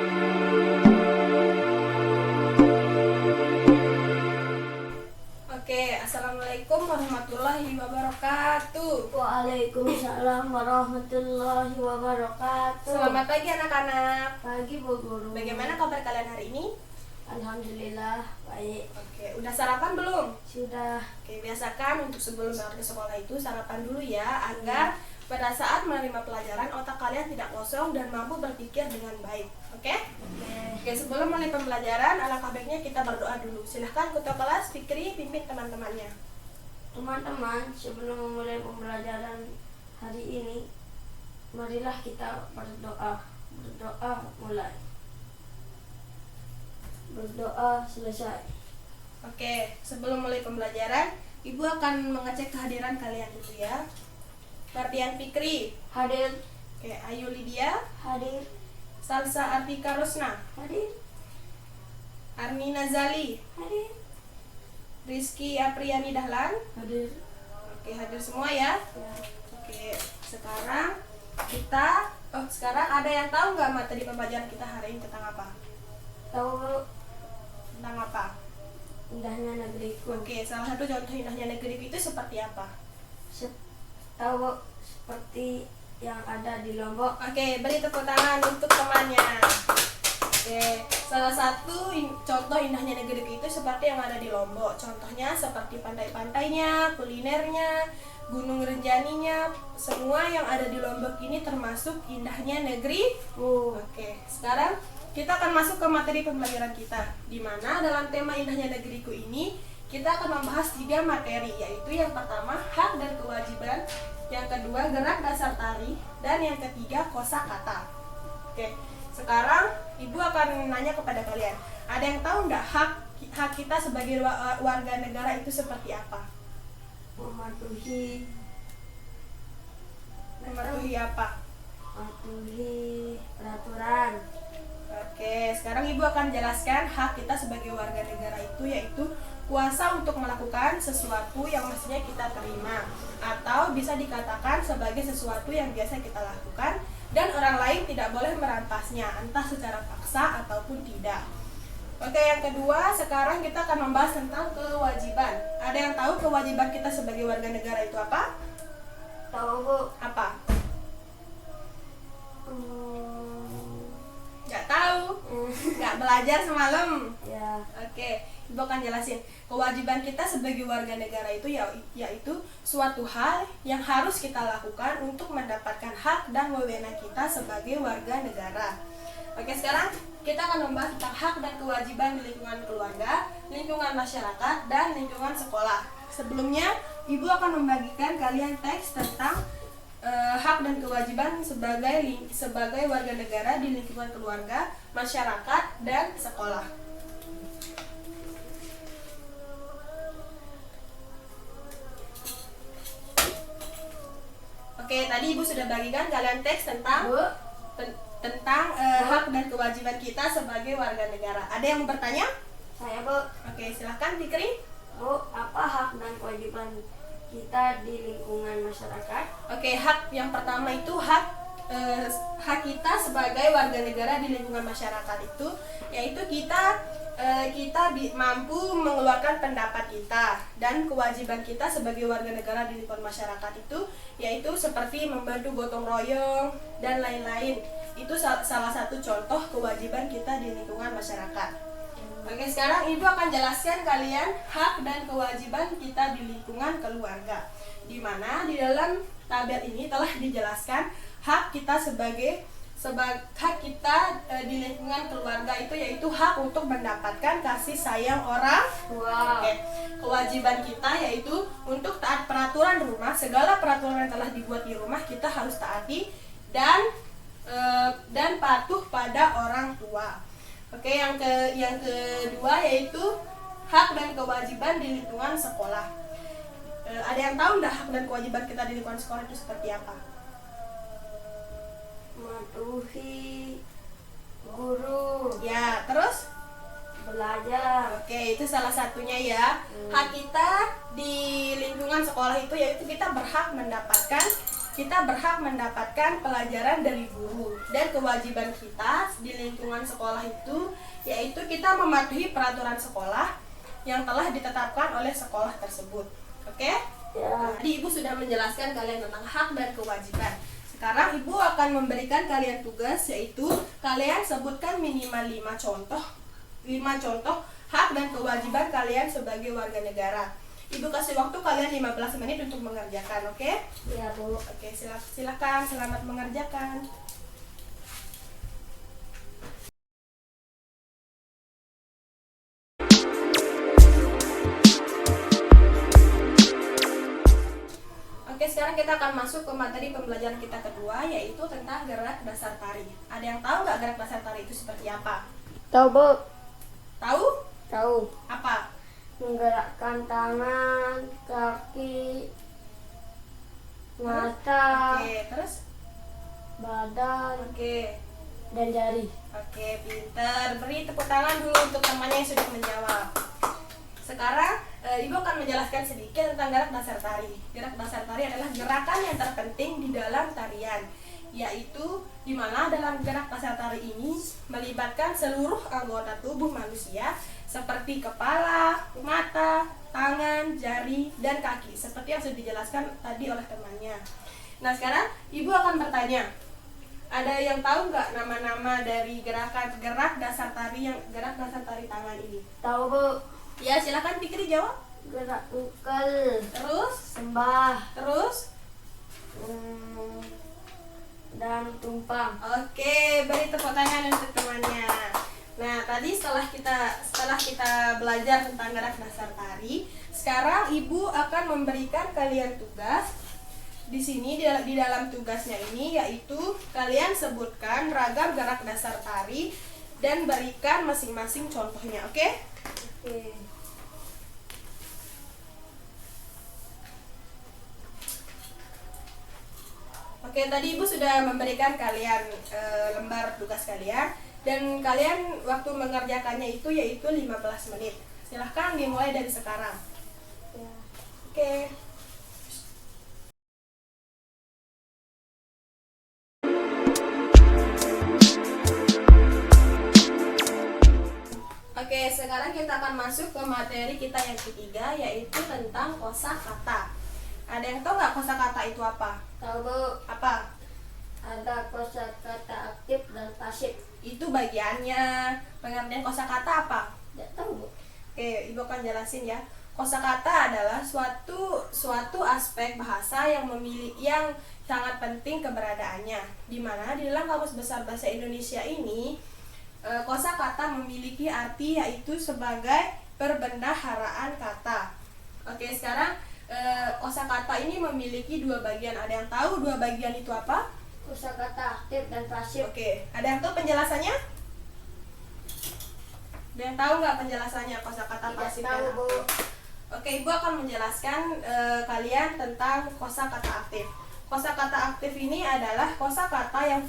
Oke, Assalamualaikum warahmatullahi wabarakatuh. Waalaikumsalam warahmatullahi wabarakatuh. Selamat pagi anak-anak. Pagi Bu Guru. Bagaimana kabar kalian hari ini? Alhamdulillah baik. Oke, udah sarapan belum? Sudah. Oke, biasakan untuk sebelum berangkat ke sekolah itu sarapan dulu ya, agar pada saat menerima pelajaran otak kalian tidak kosong dan mampu berpikir dengan baik. Oke? Oke, sebelum mulai pembelajaran, alangkah baiknya kita berdoa dulu. Silahkan ketua kelas Fikri pimpin teman-temannya. Teman-teman, sebelum memulai pembelajaran hari ini, marilah kita berdoa. Berdoa mulai. Berdoa selesai. Oke, sebelum mulai pembelajaran, Ibu akan mengecek kehadiran kalian dulu ya. Mardian Fikri, Hadir. oke, Ayu Lydia, Hadir. Salsa Artika Rusna, Hadir. Arni Nazali, Hadir. Rizky Apriani Dahlan. Hadir. Oke, hadir semua ya. Ya. Oke, sekarang ada yang tahu nggak materi pembelajaran kita hari ini tentang apa? Tahu Bu, Tentang apa? indahnya negeriku. Oke, salah satu contoh indahnya negeriku itu seperti apa? Tahu Bu, seperti yang ada di Lombok. Oke, beri tepuk tangan untuk temannya. Oke, salah satu contoh indahnya negeriku itu seperti yang ada di Lombok. Contohnya seperti pantai-pantainya, kulinernya, gunung Rinjaninya, semua yang ada di Lombok ini termasuk indahnya negeriku. Oke, sekarang kita akan masuk ke materi pembelajaran kita, di mana dalam tema indahnya negeriku ini kita akan membahas 3 materi, yaitu yang pertama hak dan kewajiban, yang kedua gerak dasar tari, dan yang ketiga kosakata. Oke, sekarang Ibu akan nanya kepada kalian, ada yang tahu nggak hak kita sebagai warga negara itu seperti apa? Mematuhi apa? peraturan. Oke, sekarang Ibu akan jelaskan hak kita sebagai warga negara itu yaitu kuasa untuk melakukan sesuatu yang mestinya kita terima, atau bisa dikatakan sebagai sesuatu yang biasa kita lakukan dan orang lain tidak boleh merampasnya, entah secara paksa ataupun tidak. Oke, yang kedua, sekarang kita akan membahas tentang kewajiban. Ada yang tahu kewajiban kita sebagai warga negara itu apa? Tahu Bu? Apa? Nggak tahu? Nggak belajar semalam? Ya. Oke, Ibu akan jelasin. Kewajiban kita sebagai warga negara itu yaitu suatu hal yang harus kita lakukan untuk mendapatkan hak dan wewenang kita sebagai warga negara. Oke, sekarang kita akan membahas tentang hak dan kewajiban di lingkungan keluarga, lingkungan masyarakat, dan lingkungan sekolah. Sebelumnya, Ibu akan membagikan kalian teks tentang hak dan kewajiban sebagai warga negara di lingkungan keluarga, masyarakat, dan sekolah. Oke, tadi Ibu sudah bagikan kalian teks tentang hak dan kewajiban kita sebagai warga negara. Ada yang mau bertanya? Saya Bu. Oke, silahkan Fikri. Bu, apa hak dan kewajiban kita di lingkungan masyarakat? Oke, hak yang pertama itu hak kita sebagai warga negara di lingkungan masyarakat itu yaitu kita mampu mengeluarkan pendapat kita, dan kewajiban kita sebagai warga negara di lingkungan masyarakat itu yaitu seperti membantu gotong royong dan lain-lain. Itu salah satu contoh kewajiban kita di lingkungan masyarakat. Oke, sekarang Ibu akan jelaskan kalian hak dan kewajiban kita di lingkungan keluarga, di mana di dalam tabel ini telah dijelaskan hak kita di lingkungan keluarga itu yaitu hak untuk mendapatkan kasih sayang orang tua. Oke. Kewajiban kita yaitu untuk taat peraturan rumah, segala peraturan yang telah dibuat di rumah kita harus taati dan patuh pada orang tua. Oke, yang kedua yaitu hak dan kewajiban di lingkungan sekolah. Ada yang tahu nggak hak dan kewajiban kita di lingkungan sekolah itu seperti apa? Mematuhi guru. Ya, terus? Belajar. Oke, itu salah satunya ya. Hak kita di lingkungan sekolah itu yaitu kita berhak mendapatkan kita berhak mendapatkan pelajaran dari guru, dan kewajiban kita di lingkungan sekolah itu yaitu kita mematuhi peraturan sekolah yang telah ditetapkan oleh sekolah tersebut. Oke? Ya. Tadi Ibu sudah menjelaskan kalian tentang hak dan kewajiban. Sekarang Ibu akan memberikan kalian tugas, yaitu kalian sebutkan minimal 5 contoh hak dan kewajiban kalian sebagai warga negara. Ibu kasih waktu kalian 15 menit untuk mengerjakan, oke? Iya, Bu. Oke, silakan, selamat mengerjakan. Oke, sekarang kita akan masuk ke materi pembelajaran kita kedua, yaitu tentang gerak dasar tari. Ada yang tahu nggak gerak dasar tari itu seperti apa? Tahu, Bu? Tahu? Tahu. Apa? Menggerakkan tangan, kaki, mata, Oke, terus? badan, Oke. dan jari. Oke, pinter. Beri tepuk tangan dulu untuk temannya yang sudah menjawab. Sekarang Ibu akan menjelaskan sedikit tentang gerak dasar tari. Gerak dasar tari adalah gerakan yang terpenting di dalam tarian, yaitu di mana dalam gerak dasar tari ini melibatkan seluruh anggota tubuh manusia seperti kepala, mata, tangan, jari, dan kaki, seperti yang sudah dijelaskan tadi oleh temannya. Nah, sekarang Ibu akan bertanya, ada yang tahu nggak nama-nama dari gerak dasar tari tangan ini? Tahu, Bu? Ya, silakan Fikri jawab. Gerak ukel, Terus, sembah, terus. dan tumpang. Oke, beri tepuk tangan untuk temannya. Nah, tadi setelah kita belajar tentang gerak dasar tari, sekarang Ibu akan memberikan kalian tugas. Di sini di dalam tugasnya ini yaitu kalian sebutkan ragam gerak dasar tari dan berikan masing-masing contohnya, oke? Oke. Oke, tadi Ibu sudah memberikan kalian lembar tugas kalian, dan kalian waktu mengerjakannya itu yaitu 15 menit. Silahkan dimulai dari sekarang. Ya. Oke. Oke, sekarang kita akan masuk ke materi kita yang ketiga, yaitu tentang kosakata. Ada yang tahu nggak kosakata itu apa? Tahu, Bu? Apa? Ada kosakata aktif dan pasif. Itu bagiannya. Pengertian kosakata apa? Tidak tahu, Bu. Oke, Ibu akan jelasin ya. Kosakata adalah suatu aspek bahasa yang sangat penting keberadaannya. Di mana di dalam Kamus Besar Bahasa Indonesia ini, kosakata memiliki arti yaitu sebagai perbendaharaan kata. Oke, sekarang kosakata ini memiliki dua bagian. Ada yang tahu dua bagian itu apa? Kosakata aktif dan pasif. Oke, ada yang tahu penjelasannya? Ada yang tahu nggak penjelasannya kosakata Tidak pasif tahu, dan Bu. aktif? Oke, Ibu akan menjelaskan kalian tentang kosakata aktif. Kosakata aktif ini adalah kosakata yang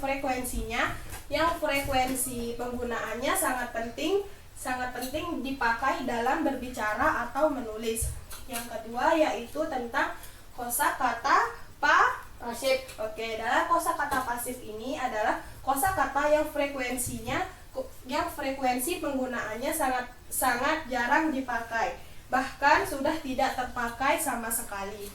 frekuensi penggunaannya sangat penting dipakai dalam berbicara atau menulis. Yang kedua yaitu tentang kosakata Pasif. Oke, dalam kosakata pasif ini adalah kosakata yang frekuensi penggunaannya sangat jarang dipakai, bahkan sudah tidak terpakai sama sekali.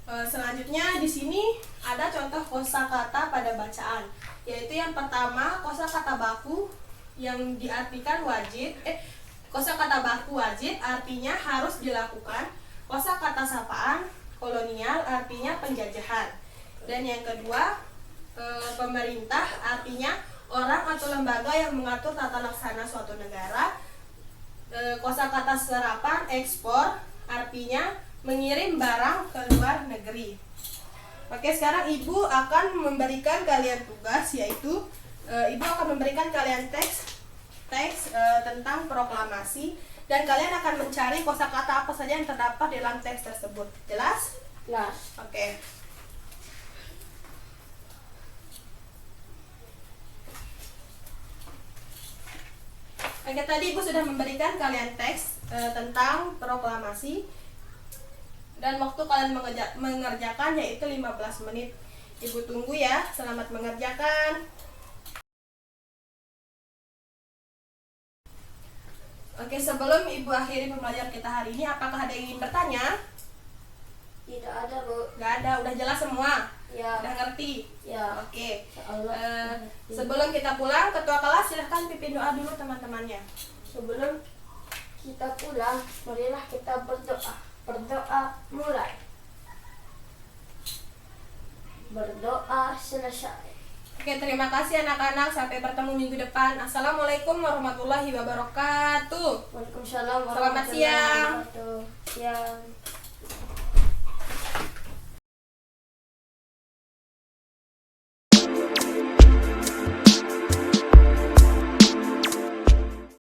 Selanjutnya di sini ada contoh kosakata pada bacaan, yaitu yang pertama kosakata baku yang diartikan wajib. Kosakata baku wajib artinya harus dilakukan. Kosakata sapaan kolonial artinya penjajahan. Dan yang kedua pemerintah artinya orang atau lembaga yang mengatur tata laksana suatu negara. Kosakata serapan ekspor artinya mengirim barang ke luar negeri. Oke, sekarang Ibu akan memberikan kalian tugas, yaitu Ibu akan memberikan kalian teks tentang proklamasi, dan kalian akan mencari kosakata apa saja yang terdapat dalam teks tersebut. Jelas? Jelas. Oke. Oke, tadi Ibu sudah memberikan kalian teks tentang proklamasi. Dan waktu kalian mengerjakan yaitu 15 menit. Ibu tunggu ya. Selamat mengerjakan. Oke, sebelum Ibu akhiri pembelajaran kita hari ini, apakah ada yang ingin bertanya? Tidak ada, Bu. Gak ada, udah jelas semua? Ya. Udah ngerti? Ya. Oke. Allah. Sebelum kita pulang, ketua kelas silahkan pimpin doa dulu teman-temannya. Sebelum kita pulang, marilah kita berdoa. Berdoa mulai. Berdoa selesai. Oke, terima kasih anak-anak. Sampai bertemu minggu depan. Assalamualaikum warahmatullahi wabarakatuh. Waalaikumsalam Selamat siang. wabarakatuh. Siang.